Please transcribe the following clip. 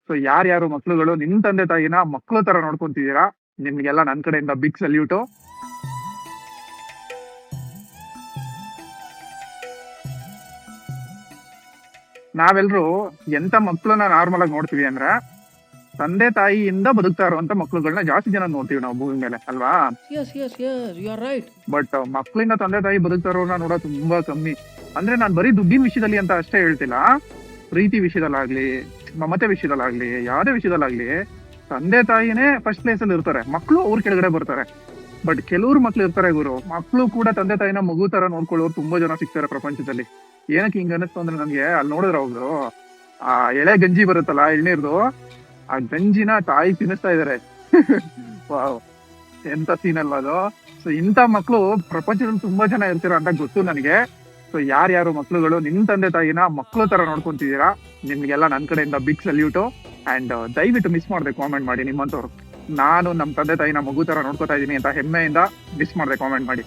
So ಯಾರ್ಯಾರು ಮಕ್ಳುಗಳು ನಿಮ್ ತಂದೆ ತಾಯಿನ ಮಕ್ಳು ತರ ನೋಡ್ಕೊಂತಿದೀರಾ, ನಿಮ್ಗೆಲ್ಲ ನನ್ ಕಡೆಯಿಂದ ಬಿಗ್ ಸಲ್ಯೂಟು. ನಾವೆಲ್ರು ಎಂತ ಮಕ್ಳನ್ನ ನಾರ್ಮಲ್ ಆಗಿ ನೋಡ್ತೀವಿ ಅಂದ್ರೆ, ತಂದೆ ತಾಯಿಯಿಂದ ಬದುಕ್ತಾ ಇರುವಂತ ಮಕ್ಳುಗಳನ್ನ ಜಾಸ್ತಿ ಜನ ನೋಡ್ತೀವಿ ನಾವು ಭೂಮಿ ಮೇಲೆ ಅಲ್ವಾ. Yes, yes, yes, you are right. But ಮಕ್ಳಿಂದ ತಂದೆ ತಾಯಿ ಬದುಕ್ತಾ ಇರೋರ್ನ ನೋಡೋದು ತುಂಬಾ ಕಮ್ಮಿ. ಅಂದ್ರೆ ನಾನ್ ಬರೀ ದುಡ್ಡಿನ ವಿಷಯದಲ್ಲಿ ಅಂತ ಅಷ್ಟೇ ಹೇಳ್ತಿಲ್ಲ, ಪ್ರೀತಿ ವಿಷಯದಲ್ಲಾಗ್ಲಿ, ಮಮತೆ ವಿಷಯದಲ್ಲಾಗ್ಲಿ, ಯಾವ್ದೇ ವಿಷಯದಲ್ಲಾಗ್ಲಿ ತಂದೆ ತಾಯಿನೇ ಫಸ್ಟ್ ಪ್ಲೇಸ್ ಅಲ್ಲಿ ಇರ್ತಾರೆ, ಮಕ್ಳು ಅವ್ರ ಕೆಳಗಡೆ ಬರ್ತಾರೆ. ಬಟ್ ಕೆಲವ್ರು ಮಕ್ಳು ಇರ್ತಾರೆ ಗುರು, ಮಕ್ಳು ಕೂಡ ತಂದೆ ತಾಯಿನ ಮಗು ತರ ನೋಡ್ಕೊಳ್ಳೋರು ತುಂಬಾ ಜನ ಸಿಗ್ತಾರೆ ಪ್ರಪಂಚದಲ್ಲಿ. ಏನಕ್ಕೆ ಹಿಂಗ ಅನಿಸ್ತು ಅಂದ್ರೆ ನನ್ಗೆ ಅಲ್ಲಿ ನೋಡಿದ್ರ ಅವ್ರು ಆ ಎಳೆ ಗಂಜಿ ಬರುತ್ತಲ್ಲ ಎಳ್ನೀರ್ದು, ಆ ಗಂಜಿನ ತಾಯಿ ತಿನ್ನಿಸ್ತಾ ಇದಾರೆ. ವಾವ್, ಎಂತ ಸೀನ್ ಅಲ್ವಾ ಅದು. ಸೊ ಇಂಥ ಮಕ್ಳು ಪ್ರಪಂಚದಲ್ಲಿ ತುಂಬಾ ಜನ ಇರ್ತೀರ ಅಂತ ಗೊತ್ತು ನನಗೆ. ಸೊ ಯಾರ್ಯಾರು ಮಕ್ಳುಗಳು ನಿಮ್ ತಂದೆ ತಾಯಿನ ಮಕ್ಳು ತರ ನೋಡ್ಕೊಂತಿದೀರಾ, ನಿಮ್ಗೆಲ್ಲ ನನ್ ಕಡೆಯಿಂದ ಬಿಗ್ ಸಲ್ಯೂಟು. ಅಂಡ್ ದಯವಿಟ್ಟು ಮಿಸ್ ಮಾಡ್ದೆ ಕಾಮೆಂಟ್ ಮಾಡಿ ನಿಮ್ಮಂತವ್ರು. ನಾನು ನಮ್ ತಂದೆ ತಾಯಿನ ಮಗು ತರ ನೋಡ್ಕೊತಾ ಇದೀನಿ ಅಂತ ಹೆಮ್ಮೆಯಿಂದ ಮಿಸ್ ಮಾಡ್ದೆ ಕಾಮೆಂಟ್ ಮಾಡಿ.